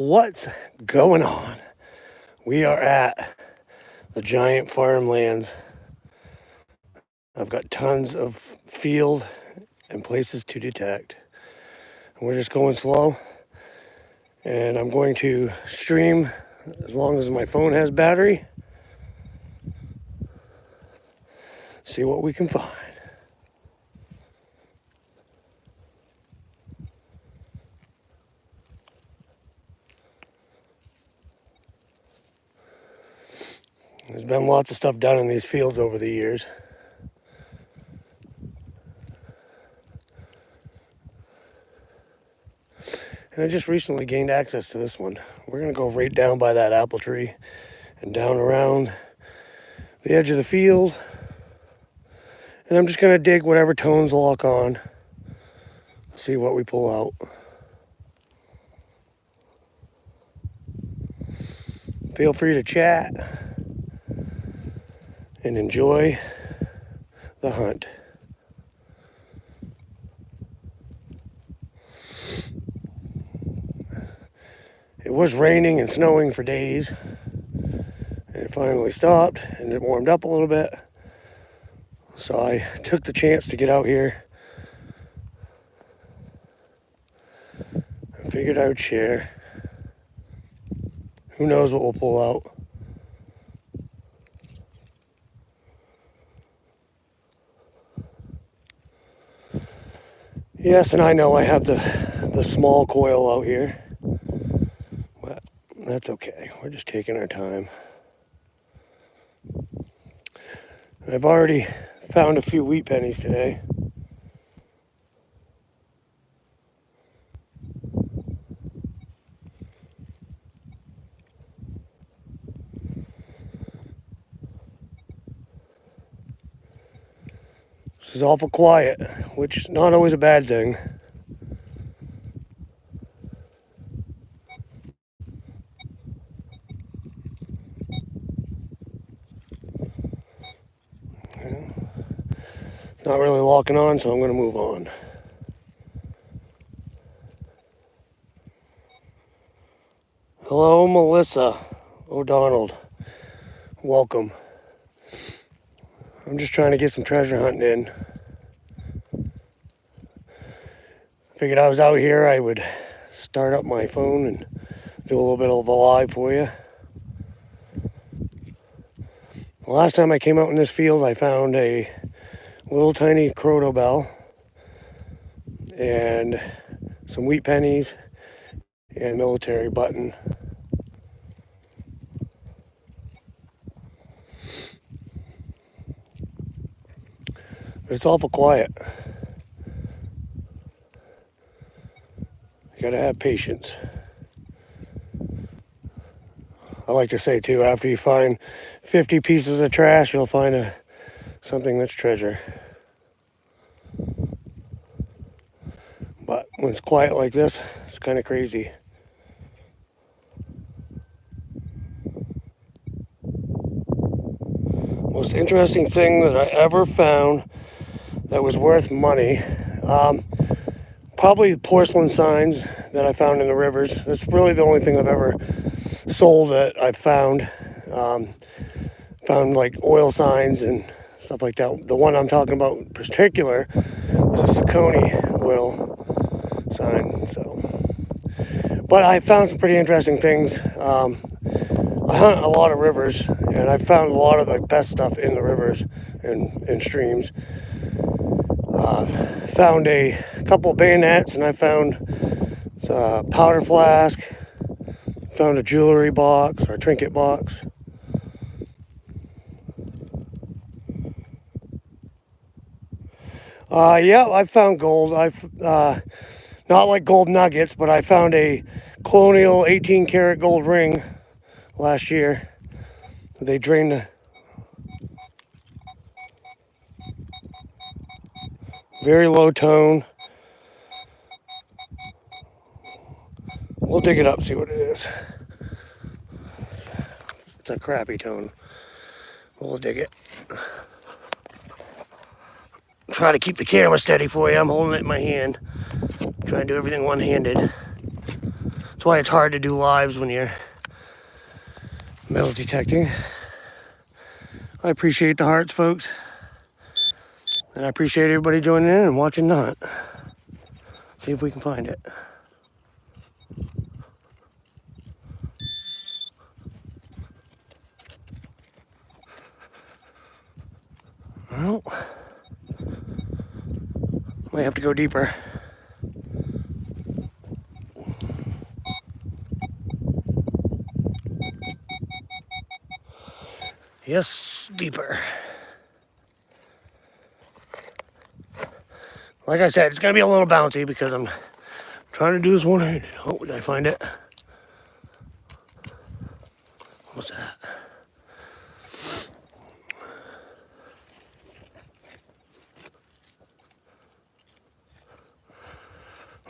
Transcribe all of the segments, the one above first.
What's going on? We are at the giant farmlands. I've got tons of field and places to detect. And we're just going slow. And I'm going to stream as long as my phone has battery. See what we can find. There's been lots of stuff done in these fields over the years. And I just recently gained access to this one. We're going to go right down by that apple tree and down around the edge of the field. And I'm just going to dig whatever tones lock on. See what we pull out. Feel free to chat and enjoy the hunt. It was raining and snowing for days, and it finally stopped and it warmed up a little bit. So I took the chance to get out here. I figured I would share. Who knows what we'll pull out. Yes, and I know I have the small coil out here, but that's okay. We're just taking our time. I've already found a few wheat pennies today. This is awful quiet, which is not always a bad thing. Not really locking on, so I'm going to move on. Hello, Melissa O'Donnell. Welcome. I'm just trying to get some treasure hunting in. Figured I was out here, I would start up my phone and do a little bit of a live for you. The last time I came out in this field, I found a little tiny croto bell and some wheat pennies and military button. But it's awful quiet. You gotta have patience. I like to say too, after you find 50 pieces of trash, you'll find something that's treasure. But when it's quiet like this, it's kind of crazy. Most interesting thing that I ever found that was worth money, probably porcelain signs that I found in the rivers. That's really the only thing I've ever sold that I've found. Found like oil signs and stuff like that. The one I'm talking about in particular was a Saucony oil sign. But I found some pretty interesting things. I hunt a lot of rivers, and I found a lot of the best stuff in the rivers and streams. Found a couple of bayonets, and I found a powder flask. Found a jewelry box or a trinket box. Yeah, I found gold. Not like gold nuggets, but I found a colonial 18 karat gold ring last year. They drained the very low tone. We'll dig it up, see what it is. It's a crappy tone. We'll dig it. Try to keep the camera steady for you. I'm holding it in my hand. Trying to do everything one-handed. That's why it's hard to do lives when you're metal detecting. I appreciate the hearts, folks. And I appreciate everybody joining in and watching the hunt. See if we can find it. Well, might have to go deeper. Yes, deeper. Like I said, it's going to be a little bouncy because I'm trying to do this one-handed. Oh, did I find it? What's that?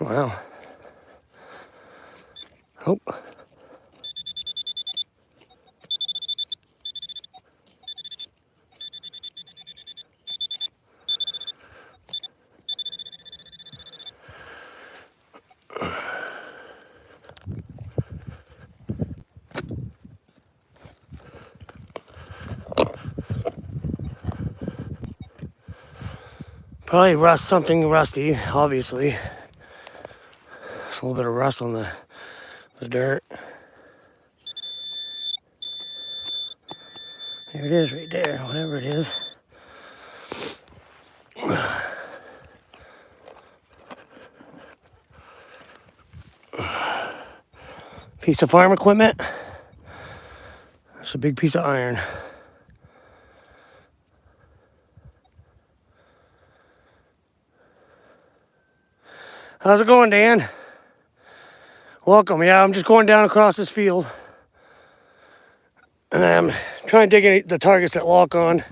Wow. Oh. Probably rust, something rusty, obviously. There's a little bit of rust on the dirt. There it is right there, whatever it is. Piece of farm equipment. That's a big piece of iron. How's it going, Dan? Welcome. Yeah, I'm just going down across this field. And I'm trying to dig the targets that lock on.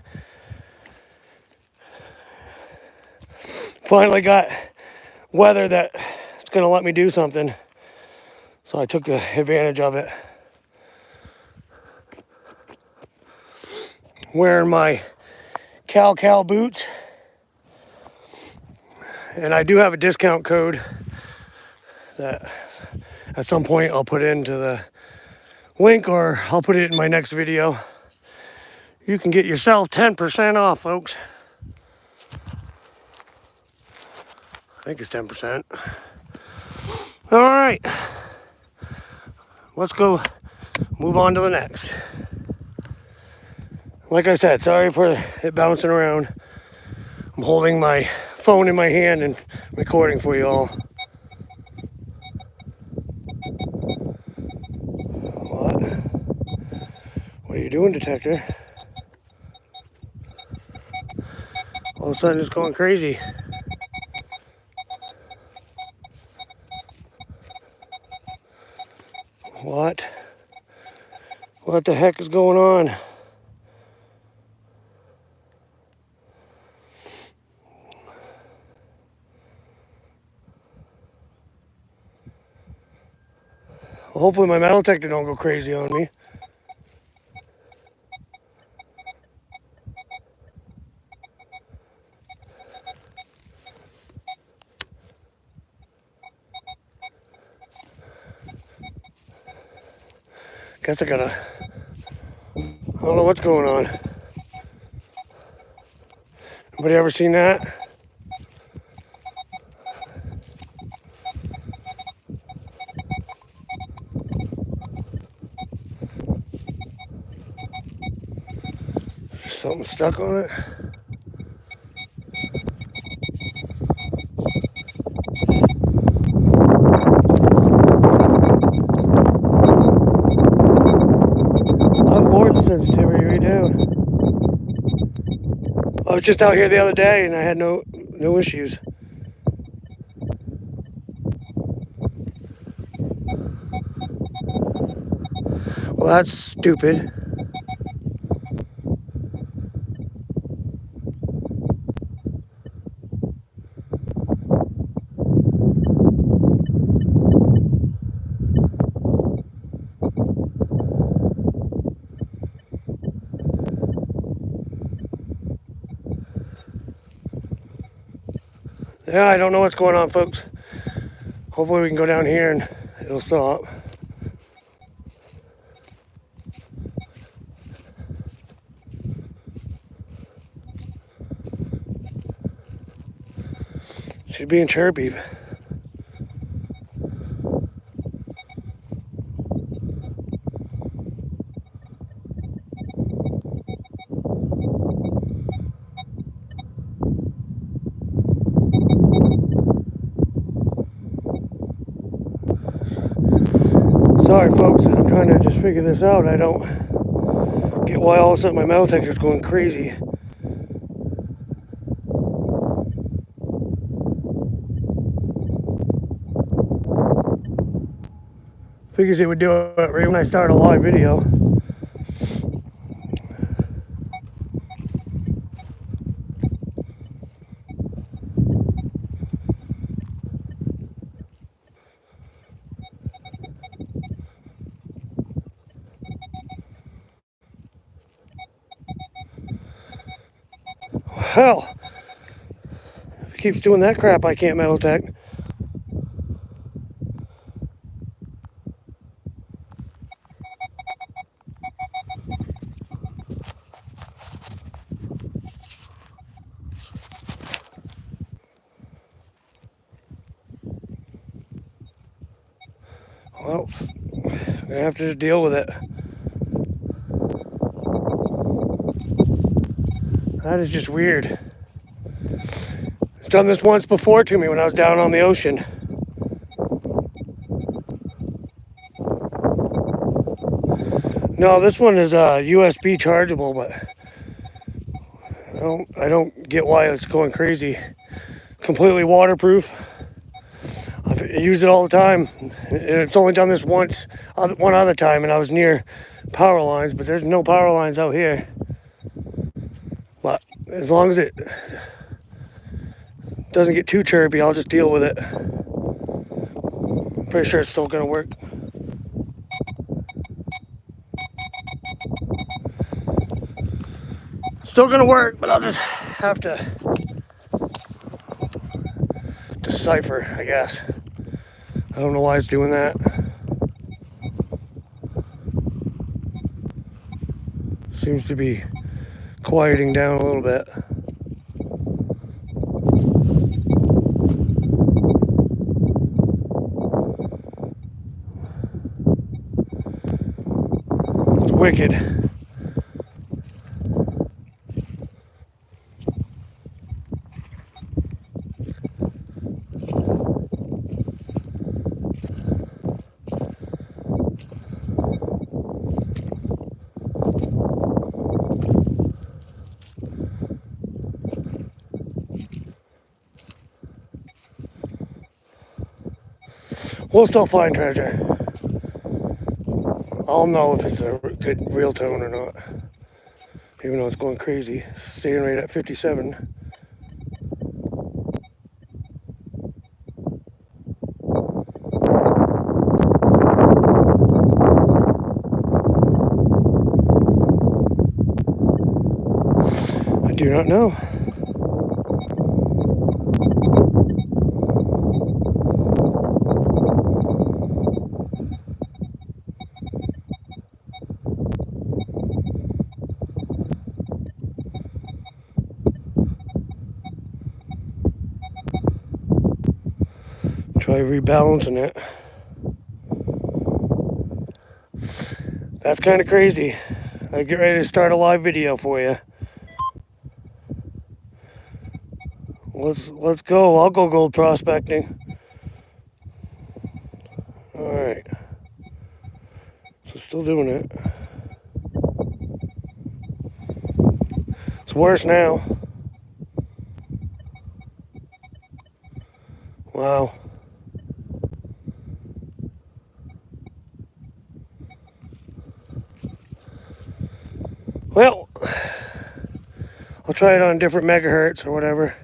Finally got weather that's going to let me do something. So I took the advantage of it. Wearing my Cal boots. And I do have a discount code that at some point I'll put into the link, or I'll put it in my next video. You can get yourself 10% off, folks. I think it's 10%. All right. Let's go move on to the next. Like I said, sorry for it bouncing around. I'm holding my phone in my hand and recording for you all. What are you doing, detector? All of a sudden it's going crazy. What the heck is going on? Well, hopefully my metal detector don't go crazy on me. Guess I don't know what's going on. Anybody ever seen that? Something stuck on it. I've lowered the sensitivity right down. I was just out here the other day and I had no issues. Well, that's stupid. Yeah, I don't know what's going on, folks. Hopefully we can go down here and it'll stop. She's being chirpy. Sorry folks, I'm trying to just figure this out. I don't get why all of a sudden my metal detector is going crazy. Figures it would do it right when I start a live video. Hell, if it keeps doing that crap, I can't metal detect. Well, I'm gonna have to just deal with it. That is just weird. It's done this once before to me when I was down on the ocean. No, this one is USB chargeable, but I don't get why it's going crazy. Completely waterproof. I use it all the time, and it's only done this once, one other time, and I was near power lines, but there's no power lines out here. But as long as it doesn't get too chirpy, I'll just deal with it. Pretty sure it's still gonna work. Still gonna work, but I'll just have to decipher, I guess. I don't know why it's doing that. Seems to be quieting down a little bit. It's wicked. We'll still find treasure. I'll know if it's a good real tone or not. Even though it's going crazy. Staying right at 57. I do not know. Try rebalancing it. That's kind of crazy. I get ready to start a live video for you. Let's go. I'll go gold prospecting. All right. So still doing it. It's worse now. Wow. Well, I'll try it on different megahertz or whatever.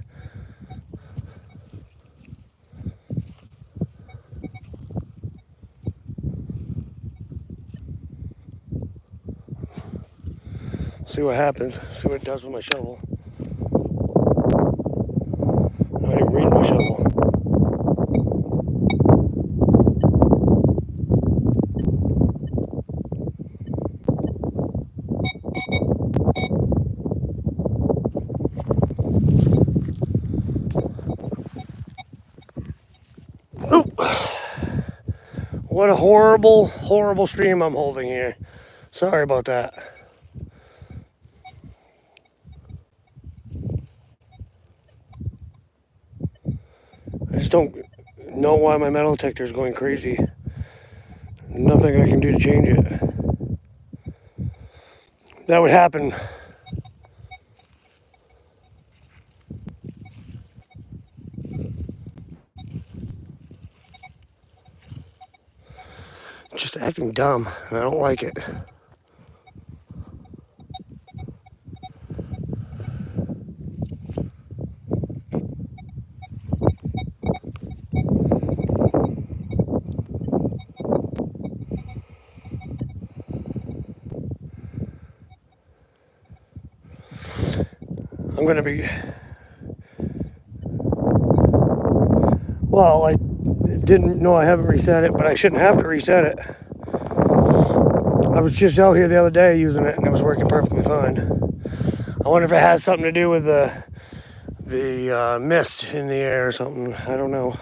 See what happens. See what it does with my shovel. I'm not even reading my shovel. What a horrible, horrible stream I'm holding here. Sorry about that. I just don't know why my metal detector is going crazy. Nothing I can do to change it. That would happen. Just acting dumb, and I don't like it. I'm gonna be. Well, I didn't know I haven't reset it, but I shouldn't have to reset it. I was just out here the other day using it, and it was working perfectly fine. I wonder if it has something to do with the mist in the air or something. I don't know.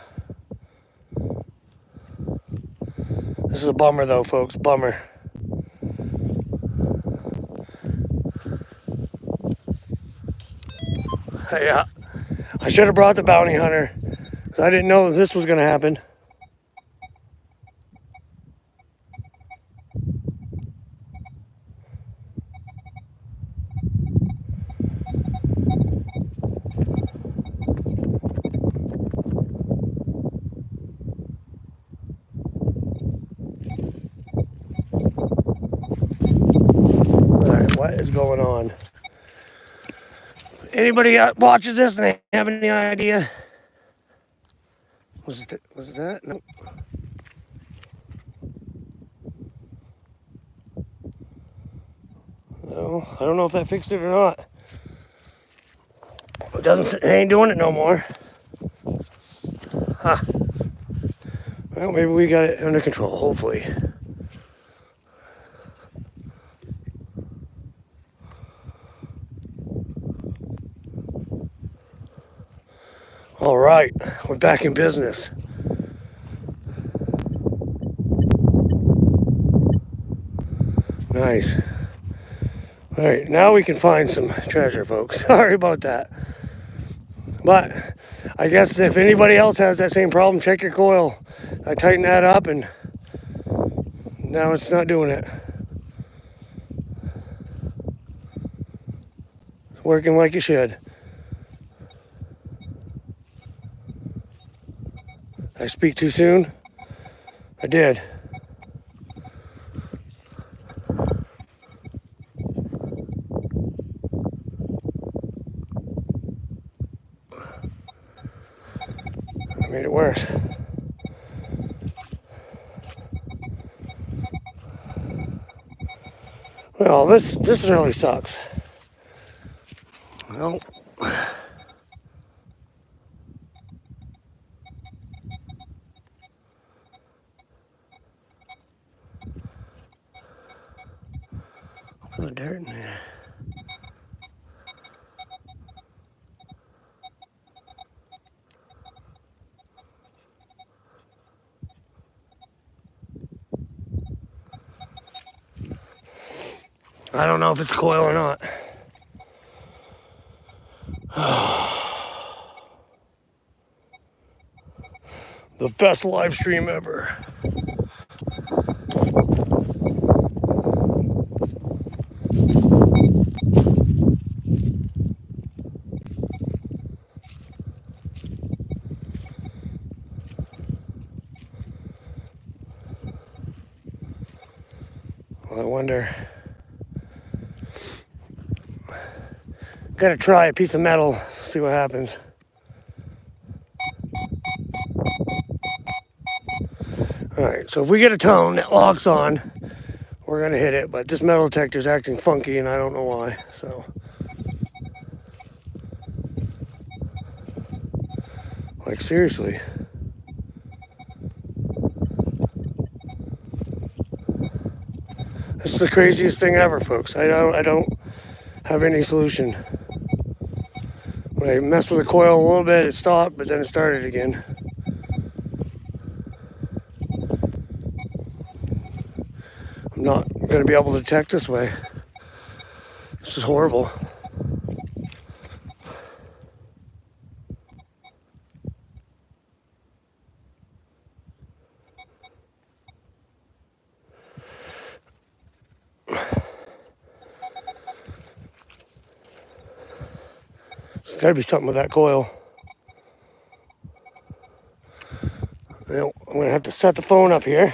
This is a bummer, though, folks. Bummer. Yeah, I should have brought the bounty hunter. I didn't know this was going to happen. Alright, what is going on? Anybody watches this and they have any idea? Was it that? No. No, I don't know if that fixed it or not. It doesn't. It ain't doing it no more. Huh. Well, maybe we got it under control. Hopefully. All right, we're back in business. Nice. All right, now we can find some treasure, folks. Sorry about that. But I guess if anybody else has that same problem, check your coil. I tightened that up and now it's not doing it. It's working like it should. I speak too soon? I did. I made it worse. Well, this really sucks. Well, the dirt in there. I don't know if it's coil or not. The best live stream ever. Well, I wonder. Gotta try a piece of metal, see what happens. Alright, so if we get a tone that locks on, we're gonna hit it, but this metal detector is acting funky and I don't know why, so. Like, seriously. This is the craziest thing ever, folks. I don't have any solution. When I messed with the coil a little bit, it stopped, but then it started again. I'm not going to be able to detect this way. This is horrible. There's got to be something with that coil. I'm going to have to set the phone up here.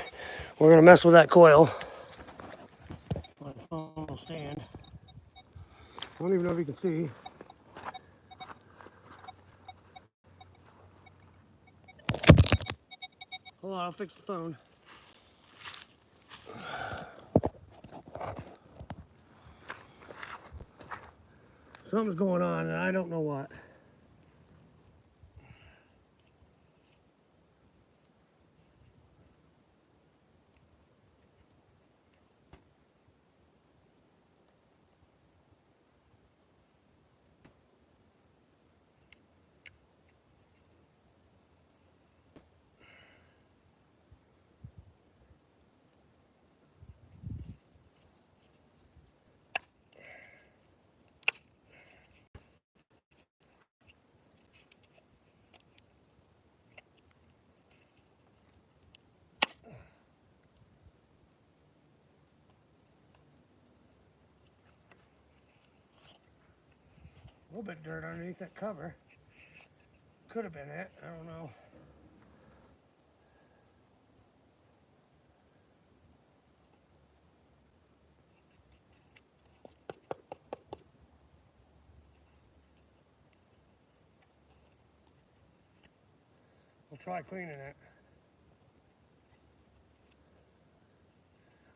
We're going to mess with that coil. My phone will stand. I don't even know if you can see. Hold on, I'll fix the phone. Something's going on and I don't know what. A little bit of dirt underneath that cover. Could have been it, I don't know. We'll try cleaning it.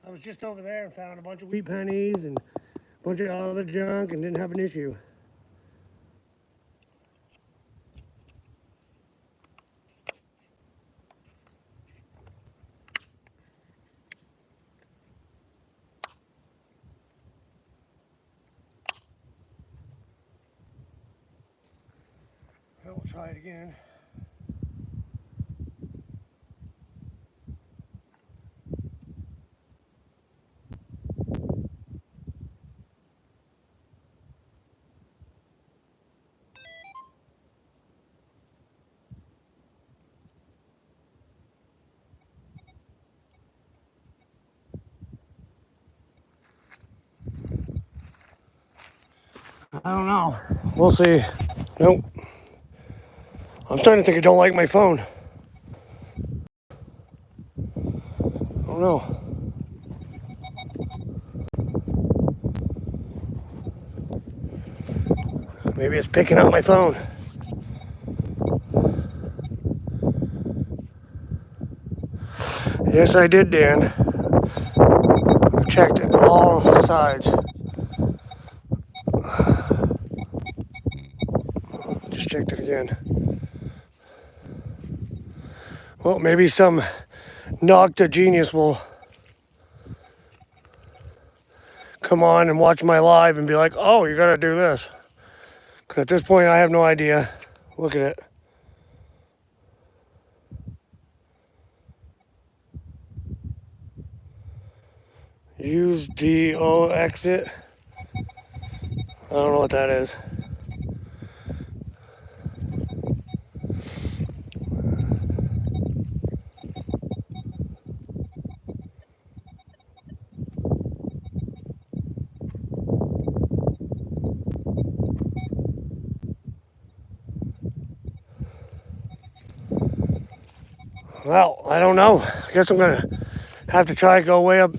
I was just over there and found a bunch of wheat pennies and a bunch of other junk and didn't have an issue. Well, we'll try it again. I don't know. We'll see. Nope. I'm starting to think I don't like my phone. I don't know. Maybe it's picking up my phone. Yes, I did, Dan. I checked it all sides. Just checked it again. Well, maybe some Nocta genius will come on and watch my live and be like, oh, you gotta do this. Because at this point, I have no idea. Look at it. Use DO exit. I don't know what that is. Well, I don't know. I guess I'm gonna have to try to go way up,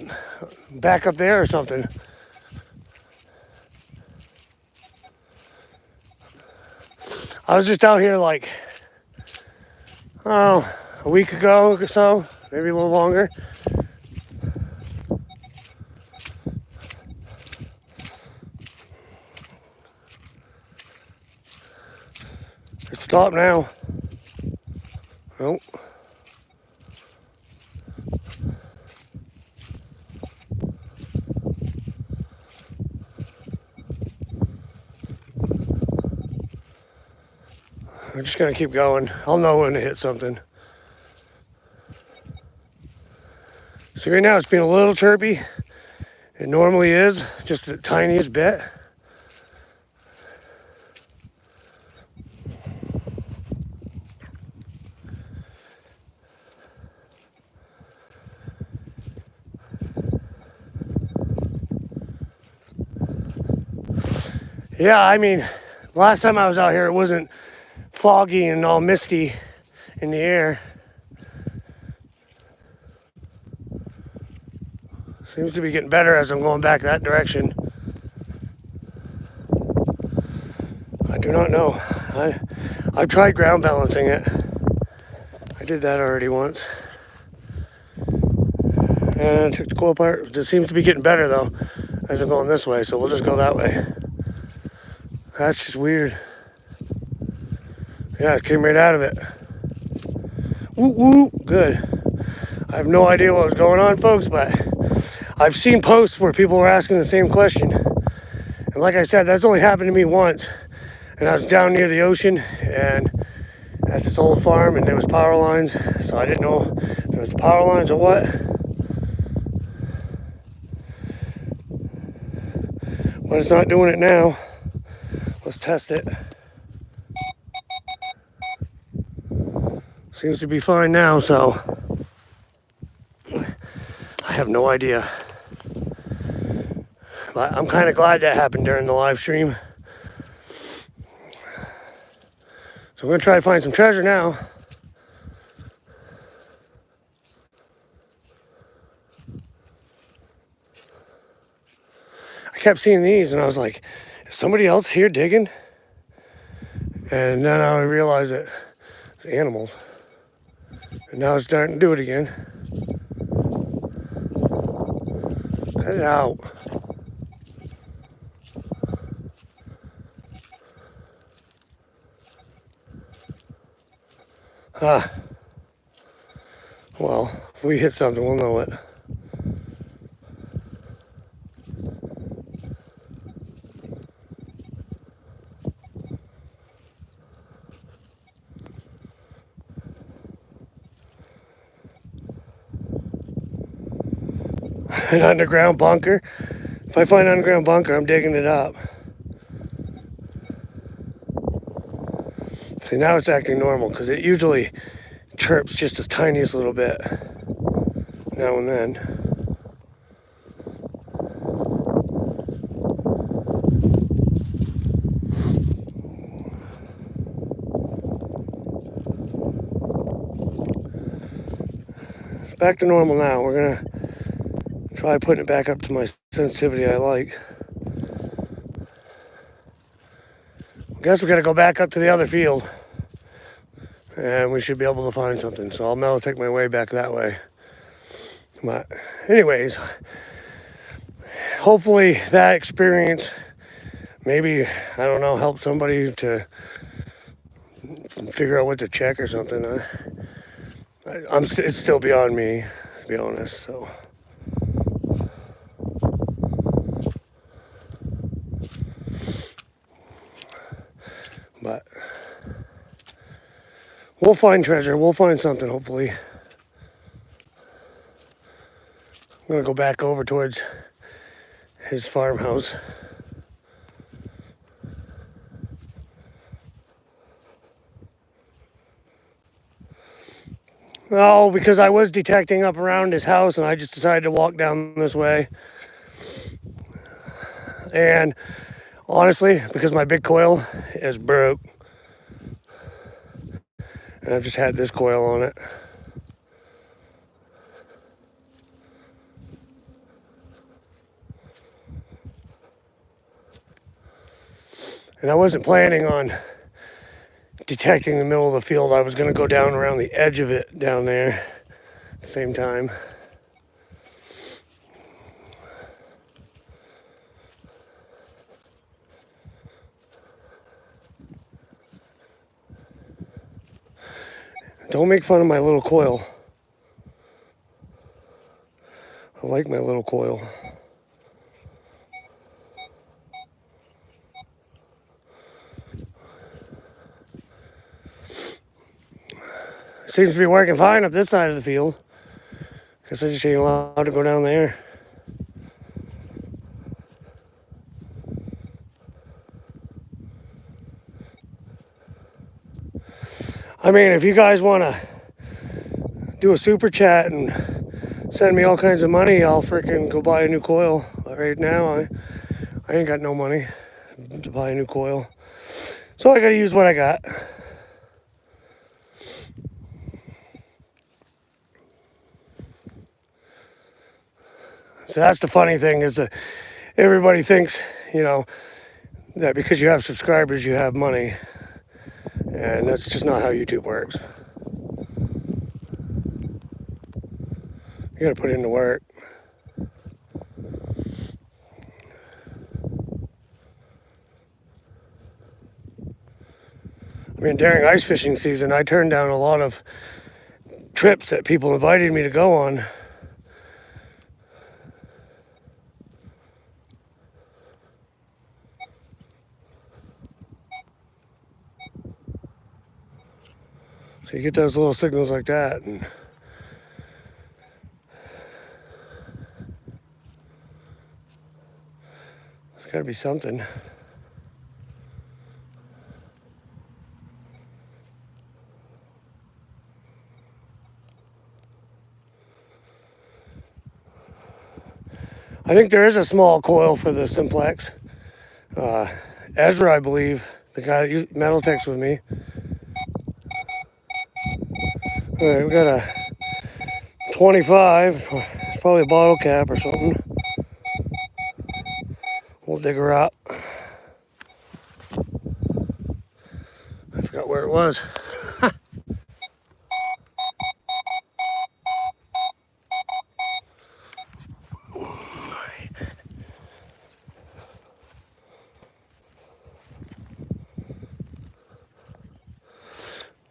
back up there or something. I was just out here like, oh, a week ago or so, maybe a little longer. It's stopped now. Nope. I'm just gonna keep going. I'll know when to hit something. So right now it's being a little chirpy. It normally is, just the tiniest bit. Yeah, I mean, last time I was out here, it wasn't foggy and all misty in the air. Seems to be getting better as I'm going back that direction. I do not know. I've tried ground balancing it. I did that already once. And I took the coil apart. It seems to be getting better though as I'm going this way, so we'll just go that way. That's just weird. Yeah, it came right out of it. Woo woo, good. I have no idea what was going on, folks, but I've seen posts where people were asking the same question. And like I said, that's only happened to me once. And I was down near the ocean and at this old farm, and there was power lines, so I didn't know if there was power lines or what. But it's not doing it now. Let's test it. Seems to be fine now, so I have no idea. But I'm kind of glad that happened during the live stream. So we're gonna try to find some treasure now. I kept seeing these and I was like, is somebody else here digging? And then I realized that it's animals. And now it's starting to do it again. Cut it out. Well, if we hit something, we'll know it. An underground bunker. If I find an underground bunker, I'm digging it up. See, now it's acting normal because it usually chirps just the tiniest little bit now and then. It's back to normal now. We're gonna try putting it back up to my sensitivity I like. I guess we're gonna go back up to the other field and we should be able to find something. So I'll take my way back that way. But anyways, hopefully that experience maybe, I don't know, help somebody to figure out what to check or something. It's still beyond me, to be honest. So but we'll find treasure. We'll find something, hopefully. I'm gonna go back over towards his farmhouse. Oh, because I was detecting up around his house and I just decided to walk down this way. And honestly, because my big coil is broke, and I've just had this coil on it. And I wasn't planning on detecting the middle of the field. I was going to go down around the edge of it down there at the same time. Don't make fun of my little coil. I like my little coil. Seems to be working fine up this side of the field. Guess I just ain't allowed to go down there. I mean, if you guys want to do a super chat and send me all kinds of money, I'll freaking go buy a new coil. But right now, I ain't got no money to buy a new coil. So I got to use what I got. So that's the funny thing is that everybody thinks, that because you have subscribers, you have money. And that's just not how YouTube works. You got to put in the work. I mean, during ice fishing season, I turned down a lot of trips that people invited me to go on. So you get those little signals like that, and there's got to be something. I think there is a small coil for the Simplex. Ezra, I believe, the guy that Metaltex with me. All right, we got a 25. It's probably a bottle cap or something. We'll dig her up. I forgot where it was.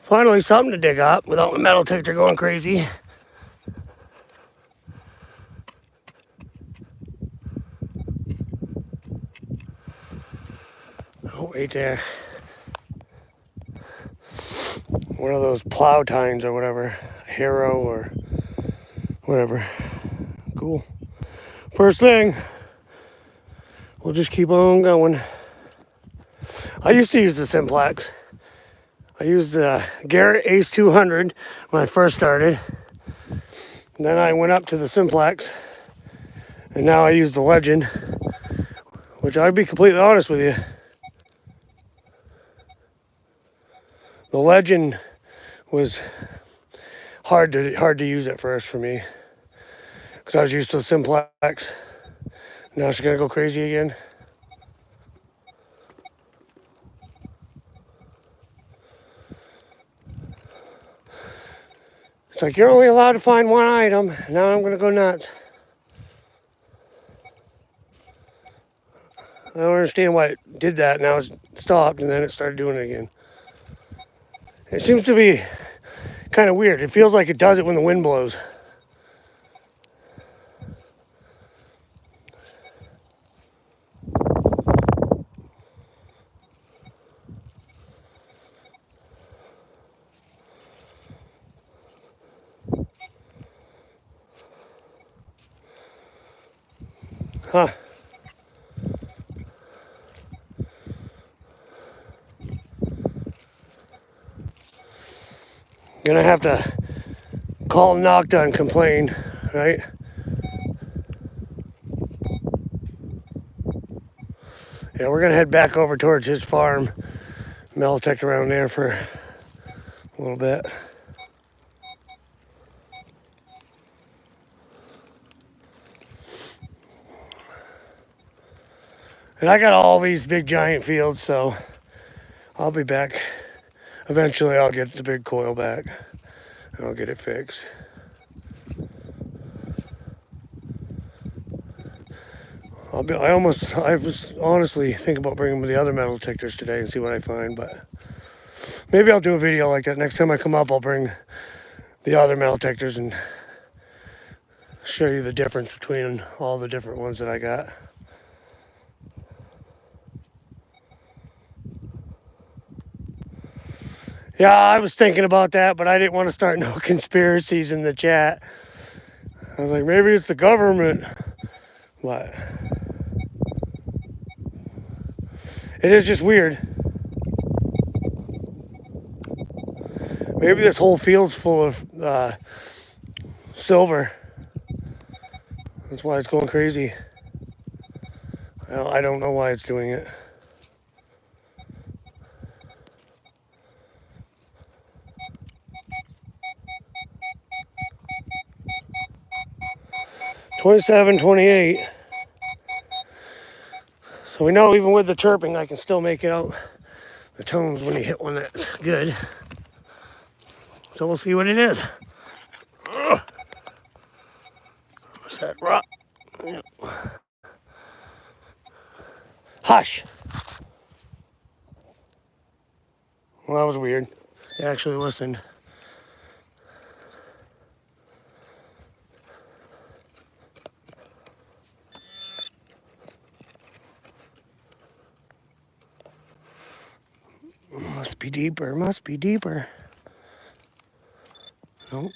Finally, something to dig up without my metal detector going crazy. Oh, right there. One of those plow tines or whatever. Hero or whatever. Cool. First thing, we'll just keep on going. I used to use the Simplex. I used the Garrett Ace 200 when I first started. And then I went up to the Simplex. And now I use the Legend. Which I'll be completely honest with you. The Legend was hard to use at first for me. Because I was used to the Simplex. Now she's going to go crazy again. It's like you're only allowed to find one item. Now I'm going to go nuts. I don't understand why it did that. Now it's stopped and then it started doing it again. It seems to be kind of weird. It feels like it does it when the wind blows. Huh. Gonna have to call Nocta and complain, right? Yeah, we're gonna head back over towards his farm. Meltech around there for a little bit. And I got all these big giant fields, so I'll be back. Eventually I'll get the big coil back and I'll get it fixed. I was honestly thinking about bringing the other metal detectors today and see what I find, but maybe I'll do a video like that. Next time I come up, I'll bring the other metal detectors and show you the difference between all the different ones that I got. Yeah, I was thinking about that, but I didn't want to start no conspiracies in the chat. I was like, maybe it's the government. But it is just weird. Maybe this whole field's full of silver. That's why it's going crazy. I don't know why it's doing it. $27, $28. So we know even with the chirping, I can still make it out the tones when you hit one that's good. So we'll see what it is. What's that rock? Yep. Hush. Well, that was weird. I actually listened. Must be deeper, must be deeper. Nope.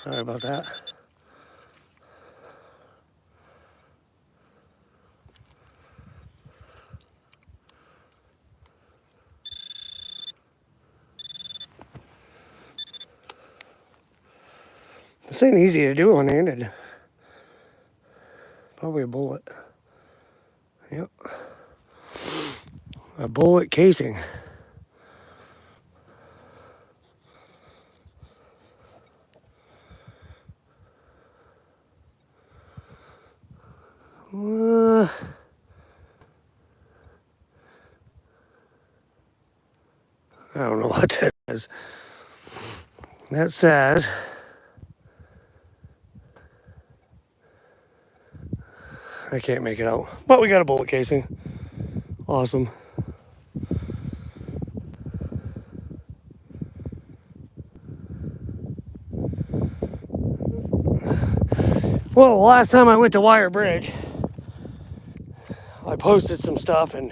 Sorry about that. This ain't easy to do one-handed. Probably a bullet. Yep. A bullet casing. I don't know what that is. That says I can't make it out. But we got a bullet casing. Awesome. Well, the last time I went to Wire Bridge, I posted some stuff and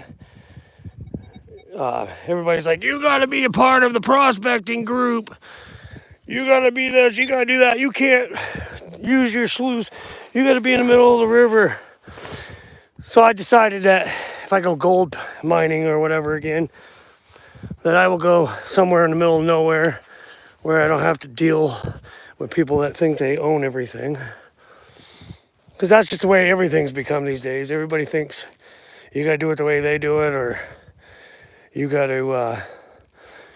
everybody's like, you gotta be a part of the prospecting group. You gotta be this, you gotta do that. You can't use your sluice. You gotta be in the middle of the river. So I decided that if I go gold mining or whatever again, that I will go somewhere in the middle of nowhere where I don't have to deal with people that think they own everything. Because that's just the way everything's become these days. Everybody thinks you gotta do it the way they do it, or you gotta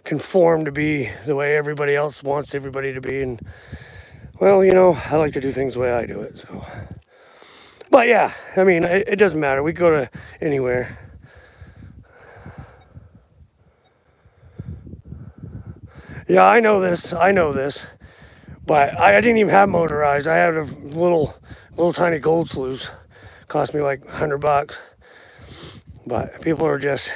conform to be the way everybody else wants everybody to be. And well, you know, I like to do things the way I do it, so. But yeah, I mean, it doesn't matter. We go to anywhere. Yeah, I know this. But I didn't even have motorized. I had a little tiny gold sluice. Cost me like $100. But people are just,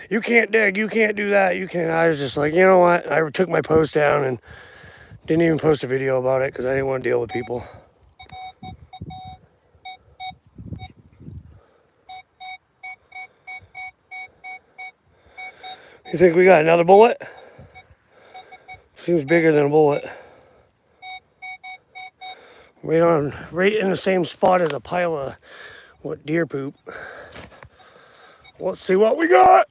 you can't dig, you can't do that, you can't. I was just like, you know what? I took my post down and didn't even post a video about it because I didn't want to deal with people. You think we got another bullet? Seems bigger than a bullet. Right in the same spot as a pile of deer poop. Let's see what we got.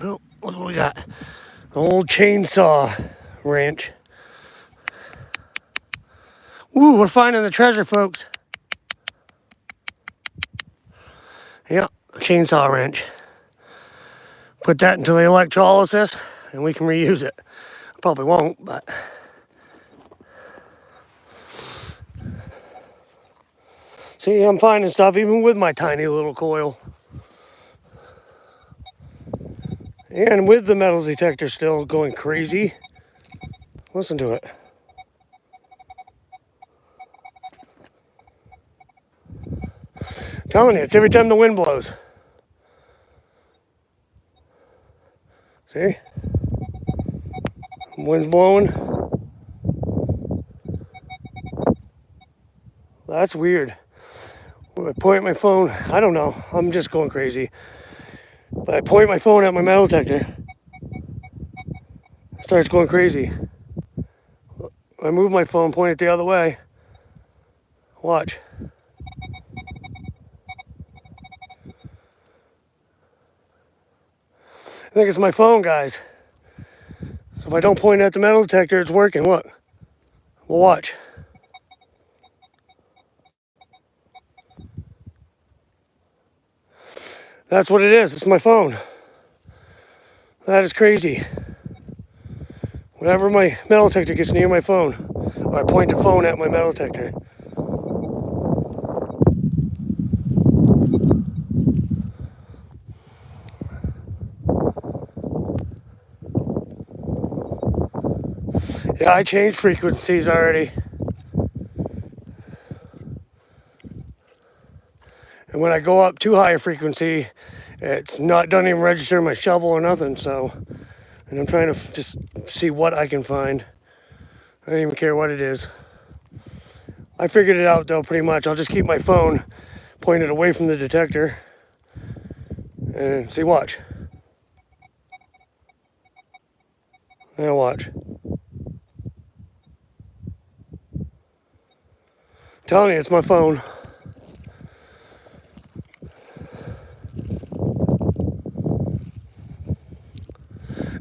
Oh, what do we got? An old chainsaw wrench. Ooh, we're finding the treasure, folks. Yeah, a chainsaw wrench. Put that into the electrolysis and we can reuse it. Probably won't, but. See, I'm finding stuff even with my tiny little coil. And with the metal detector still going crazy. Listen to it. I'm telling you, it's every time the wind blows. See? Wind's blowing. That's weird. When I point my phone, I don't know. I'm just going crazy. But I point my phone at my metal detector. It starts going crazy. I move my phone, point it the other way. Watch. I think it's my phone, guys. So if I don't point at the metal detector, it's working. Look. Well, watch. That's what it is. It's my phone. That is crazy. Whenever my metal detector gets near my phone, or I point the phone at my metal detector. Yeah, I changed frequencies already. And when I go up too high a frequency, it's not, doesn't even register my shovel or nothing. So, and I'm trying to just see what I can find. I don't even care what it is. I figured it out though, pretty much. I'll just keep my phone pointed away from the detector and see, watch. Now watch. I'm telling you, it's my phone.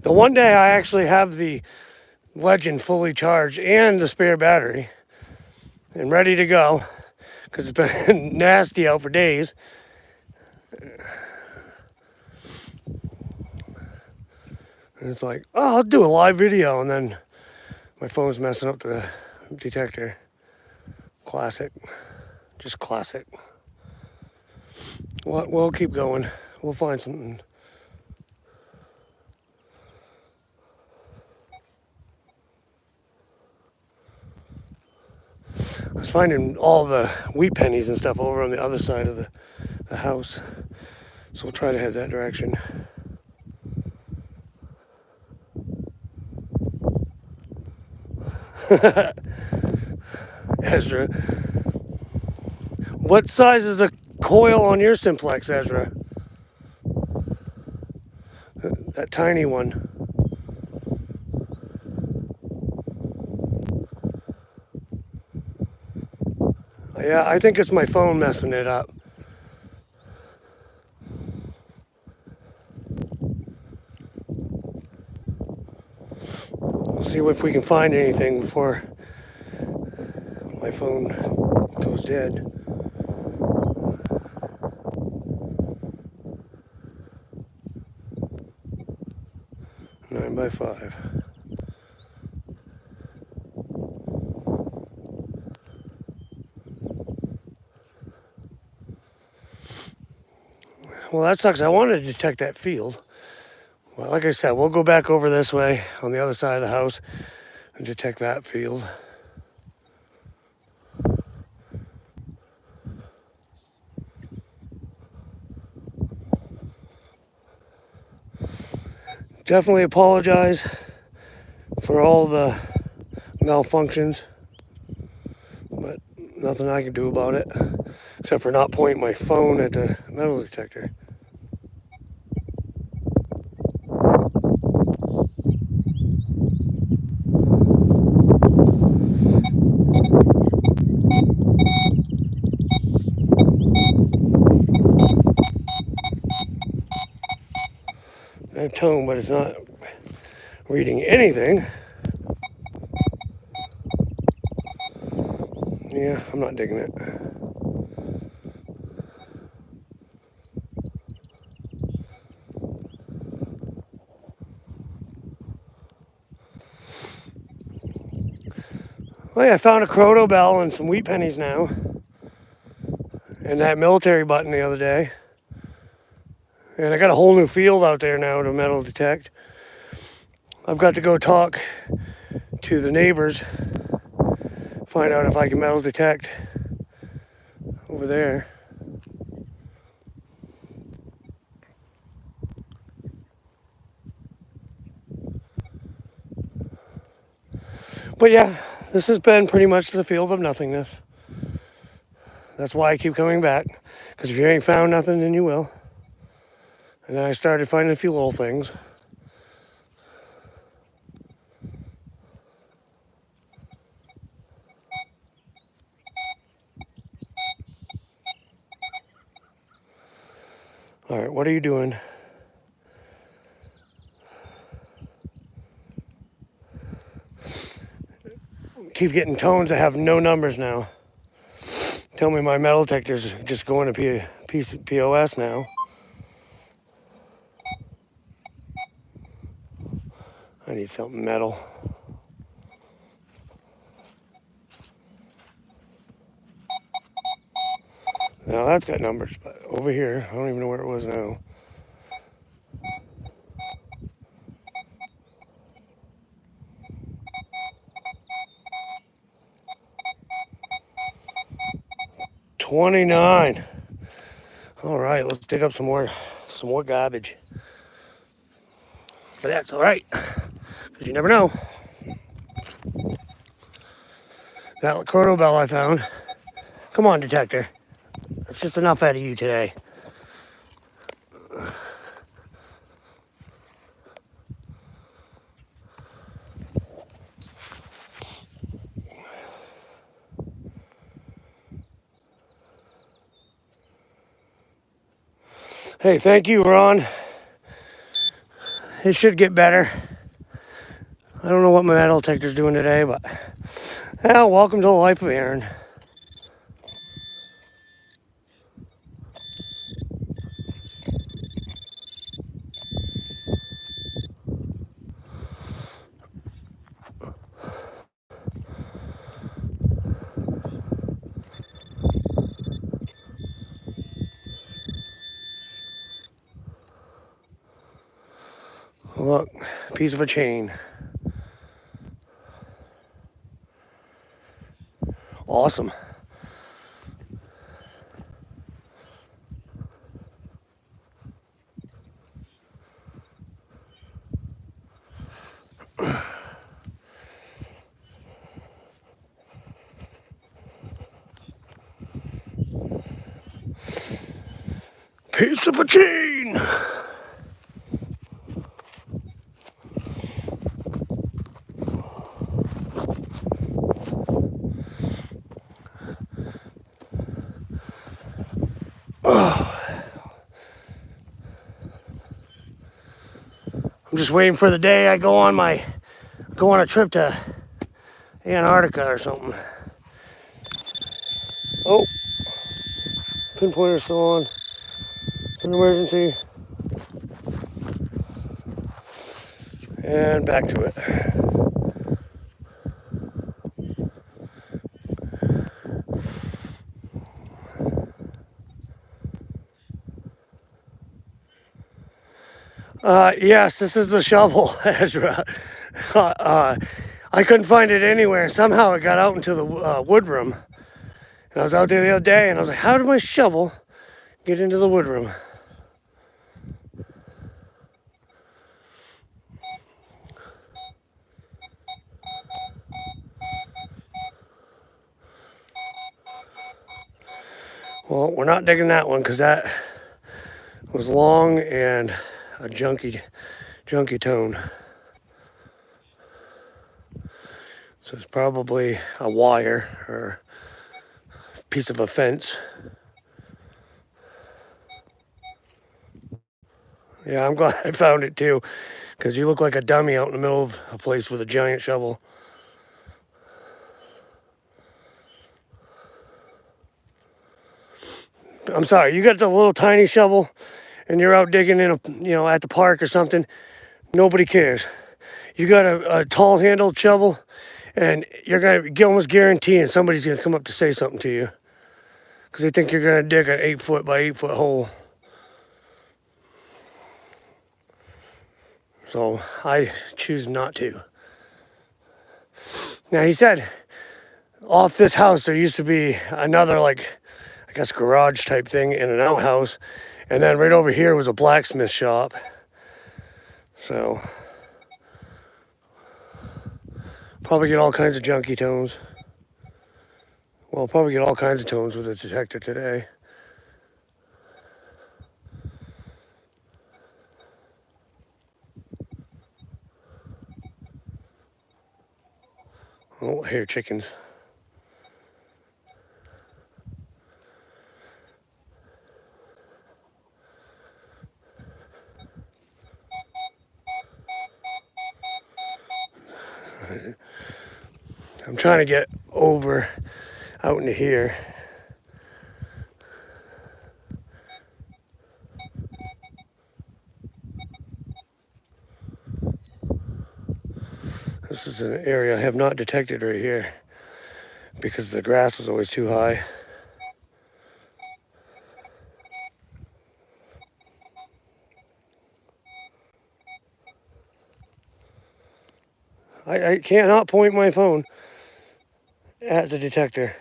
The one day I actually have the Legend fully charged and the spare battery and ready to go because it's been nasty out for days. And it's like, oh, I'll do a live video, and then my phone's messing up the detector. Classic. Just classic. We'll keep going. We'll find something. I was finding all the wheat pennies and stuff over on the other side of the house. So we'll try to head that direction. Ezra. What size is the coil on your Simplex, Ezra? That tiny one. Yeah, I think it's my phone messing it up. We'll see if we can find anything before my phone goes dead. Nine by 5. Well, that sucks. I wanted to detect that field. Well, like I said, we'll go back over this way on the other side of the house and detect that field. Definitely apologize for all the malfunctions, but nothing I can do about it except for not pointing my phone at the metal detector. I have tone, but it's not reading anything. Yeah, I'm not digging it. Well, yeah, I found a Croto bell and some wheat pennies now. And that military button the other day. And I got a whole new field out there now to metal detect. I've got to go talk to the neighbors, find out if I can metal detect over there. But yeah, this has been pretty much the field of nothingness. That's why I keep coming back. Because if you ain't found nothing, then you will. And then I started finding a few little things. All right, what are you doing? Keep getting tones that have no numbers now. Tell me my metal detector's just going to POS now. I need something metal. Now that's got numbers, but over here, I don't even know where it was now. $29. All right, let's dig up some more garbage. But that's all right, because you never know. That Lacordo bell I found. Come on, detector. That's just enough out of you today. Hey, thank you, Ron. It should get better. I don't know what my metal detector's doing today, but well, welcome to the life of Aaron. Look, piece of a chain. Awesome. Piece of a chain. I'm just waiting for the day I go on a trip to Antarctica or something. Oh, pinpointer's still on. It's an emergency. And back to it. Yes, this is the shovel, Ezra. I couldn't find it anywhere. Somehow it got out into the wood room. And I was out there the other day, and I was like, how did my shovel get into the wood room? Well, we're not digging that one because that was long and a junky tone. So it's probably a wire or a piece of a fence. Yeah, I'm glad I found it too, because you look like a dummy out in the middle of a place with a giant shovel. I'm sorry, you got the little tiny shovel and you're out digging at the park or something. Nobody cares. You got a tall handled shovel and you're going to almost guaranteeing somebody's going to come up to say something to you because they think you're going to dig an 8-foot by 8-foot hole. So I choose not to. Now, he said off this house there used to be another, like, I guess garage type thing in an outhouse, and then right over here was a blacksmith shop. So probably get all kinds of junky tones. Well, probably get all kinds of tones with a detector today. Oh, I hear chickens. I'm trying to get over out into here. This is an area I have not detected right here because the grass was always too high. I cannot point my phone at the detector.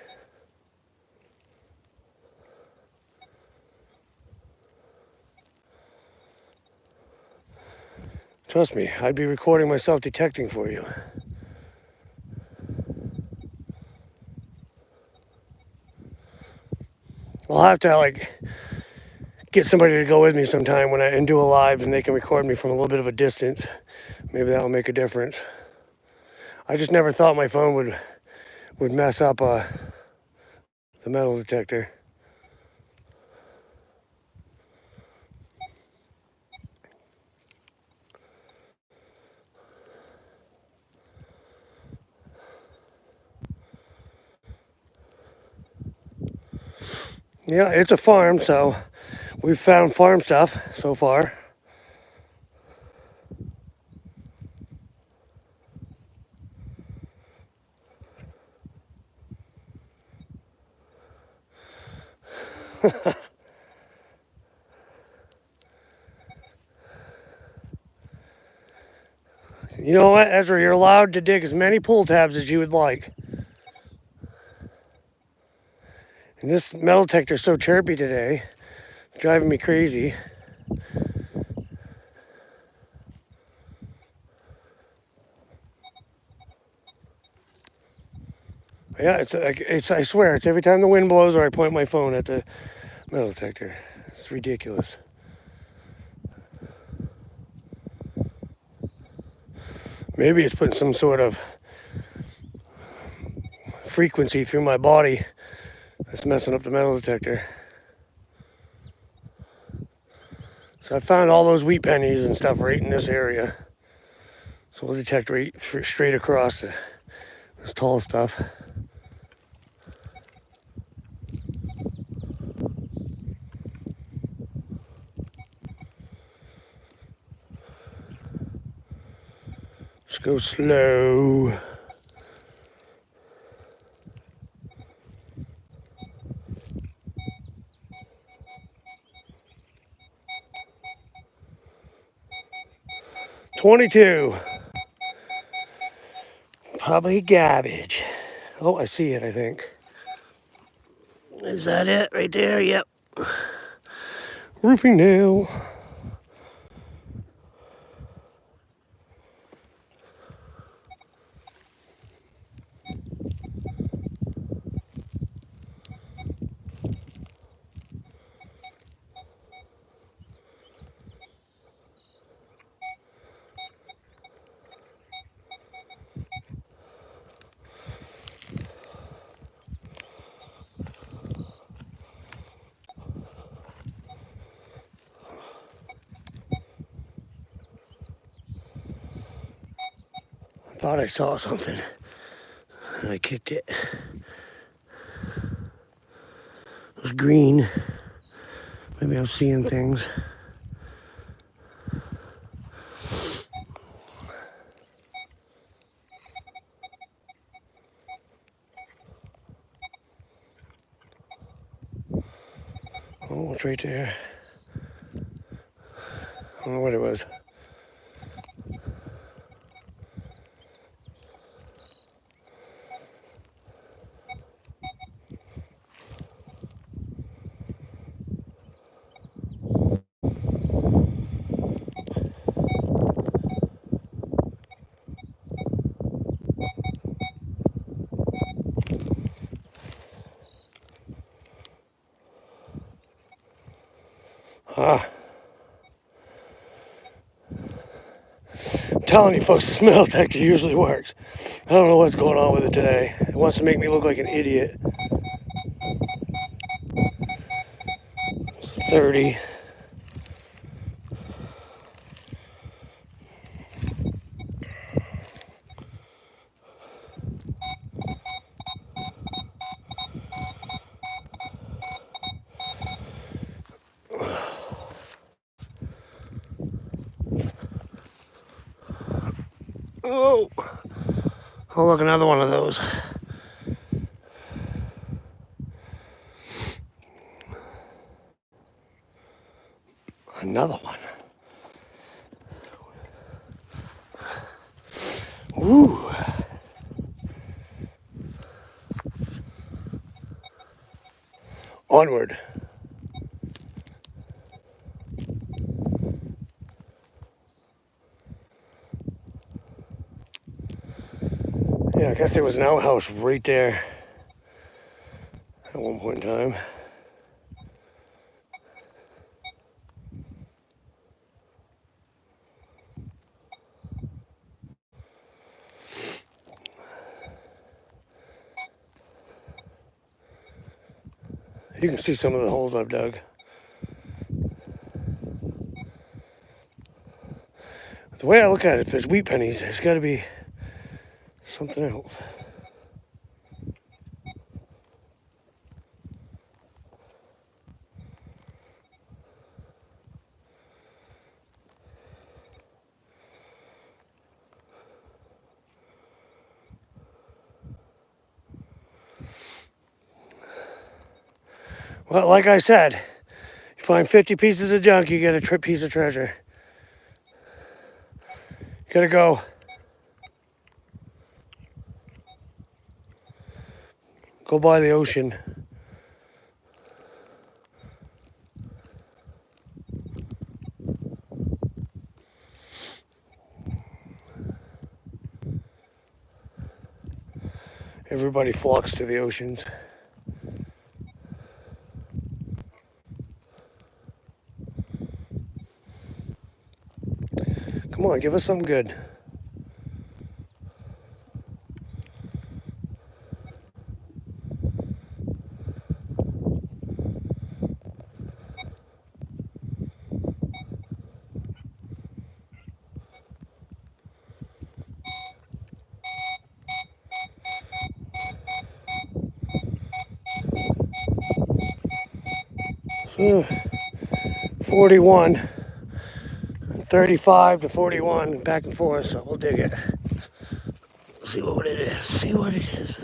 Trust me, I'd be recording myself detecting for you. I'll have to get somebody to go with me sometime and do a live, and they can record me from a little bit of a distance. Maybe that'll make a difference. I just never thought my phone would mess up the metal detector. Yeah, it's a farm, so we've found farm stuff so far. You know what, Ezra? You're allowed to dig as many pull tabs as you would like. And this metal detector is so chirpy today, it's driving me crazy. Yeah, it's I swear, it's every time the wind blows or I point my phone at the metal detector. It's ridiculous. Maybe it's putting some sort of frequency through my body that's messing up the metal detector. So I found all those wheat pennies and stuff right in this area. So we'll detect right straight across this tall stuff. Just go slow. $22. Probably garbage. Oh, I see it, I think. Is that it right there? Yep. Roofing nail. I thought I saw something and I kicked it. It was green. Maybe I was seeing things. Oh, it's right there. I don't know what it was. Ah. I'm telling you folks, this metal detector usually works. I don't know what's going on with it today. It wants to make me look like an idiot. 30. Oh, oh, look, another one of those. Another one. Woo. Onward. Yeah, I guess there was an outhouse right there at one point in time. You can see some of the holes I've dug. The way I look at it, if there's wheat pennies, there's got to be something else. Well, like I said, you find 50 pieces of junk, you get a piece of treasure. You gotta go. Go by the ocean. Everybody flocks to the oceans. Come on, give us something good. So, 41, 35 to 41, back and forth, so we'll dig it. See what it is, see what it is.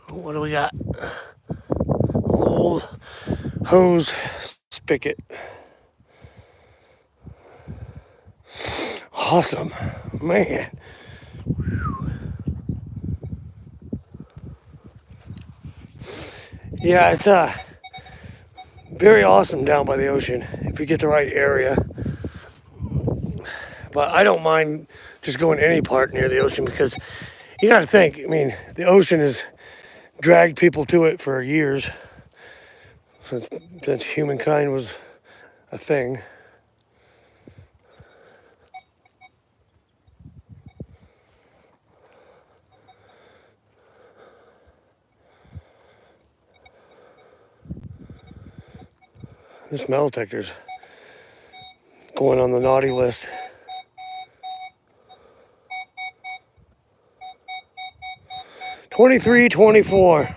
What do we got? Old hose spigot. Awesome, man. Yeah, it's very awesome down by the ocean if you get the right area. But I don't mind just going any part near the ocean because you got to think. I mean, the ocean has dragged people to it for years since humankind was a thing. This metal detector's going on the naughty list. $23, $24.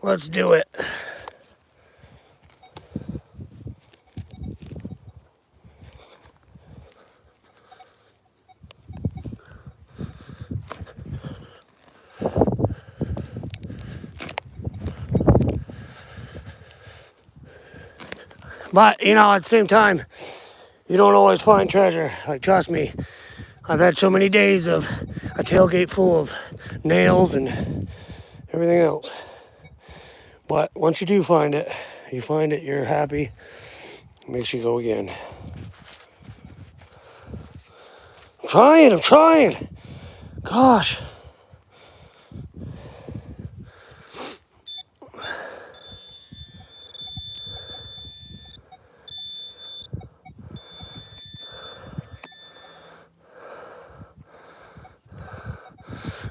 Let's do it. But, you know, at the same time, you don't always find treasure. Like, trust me, I've had so many days of a tailgate full of nails and everything else. But once you do find it, you're happy. It makes you go again. I'm trying. Gosh.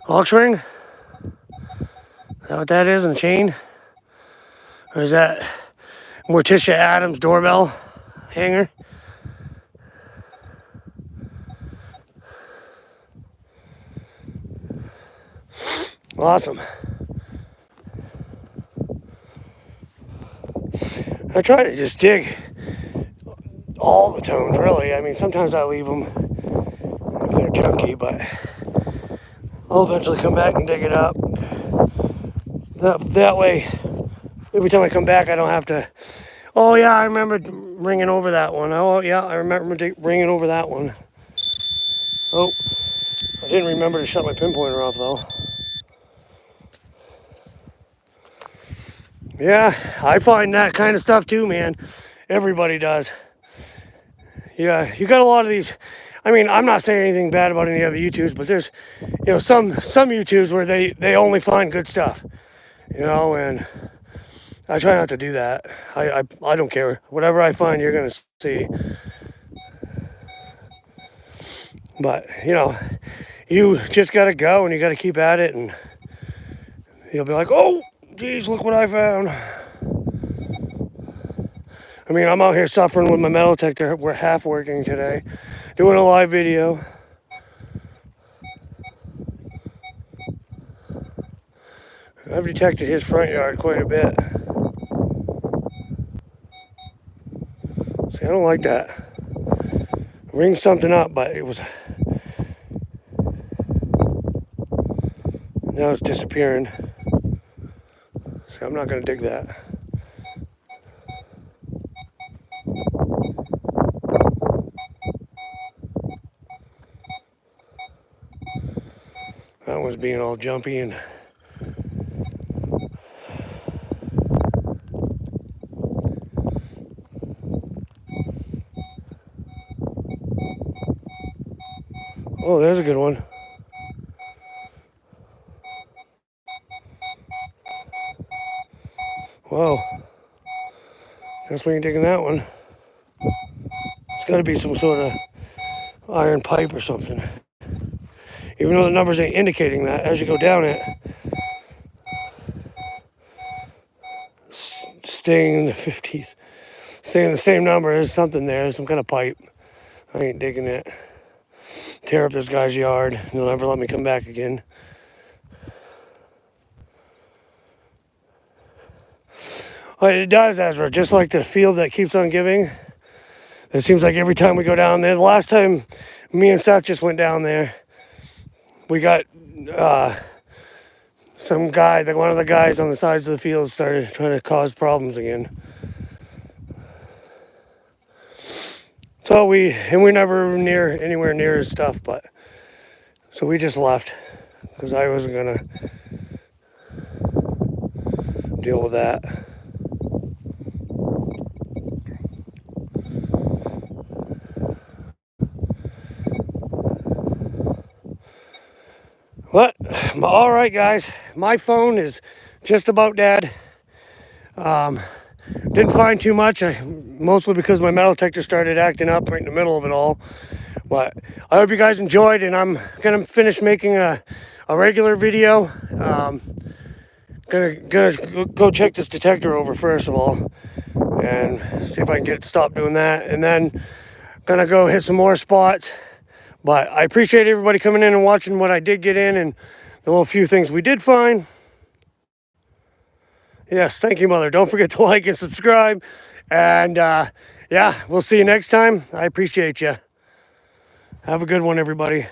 Ox ring? Is that what that is in a chain? Or is that Morticia Addams doorbell hanger? Awesome. I try to just dig all all the tones, really. I mean, sometimes I leave them if they're junky, but I'll eventually come back and dig it up. That way, every time I come back, I don't have to, oh yeah, I remember ringing over that one. Oh yeah, I remember ringing over that one. Oh, I didn't remember to shut my pinpointer off though. Yeah, I find that kind of stuff too, man. Everybody does. Yeah, you got a lot of these. I mean, I'm not saying anything bad about any other YouTubes, but there's, some YouTubes where they only find good stuff, and I try not to do that. I don't care. Whatever I find, you're gonna see. But you just gotta go and you gotta keep at it, and you'll be like, oh, geez, look what I found. I mean, I'm out here suffering with my metal detector. We're half working today, doing a live video. I've detected his front yard quite a bit. See, I don't like that. Ring something up, but it was... Now it's disappearing. So I'm not going to dig that. That one's being all jumpy and... Oh, there's a good one. Whoa. Guess we ain't digging that one. It's got to be some sort of iron pipe or something. Even though the numbers ain't indicating that, as you go down it, staying in the 50s, saying the same number, there's something there, some kind of pipe. I ain't digging it. Tear up this guy's yard. He'll never let me come back again. Well, it does, Ezra, just like the field that keeps on giving. It seems like every time we go down there, the last time me and Seth just went down there, we got some guy, one of the guys on the sides of the field started trying to cause problems again. So we're never anywhere near his stuff, but so we just left because I wasn't gonna deal with that. But all right, guys, my phone is just about dead. Didn't find too much, mostly because my metal detector started acting up right in the middle of it all. But I hope you guys enjoyed, and I'm gonna finish making a regular video. Gonna go check this detector over first of all, and see if I can get it to stop doing that, and then gonna go hit some more spots. But I appreciate everybody coming in and watching what I did get in and the little few things we did find. Yes, thank you, Mother. Don't forget to like and subscribe. And yeah, we'll see you next time. I appreciate you. Have a good one, everybody.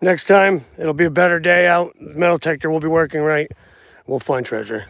Next time, it'll be a better day out. The metal detector will be working right. We'll find treasure.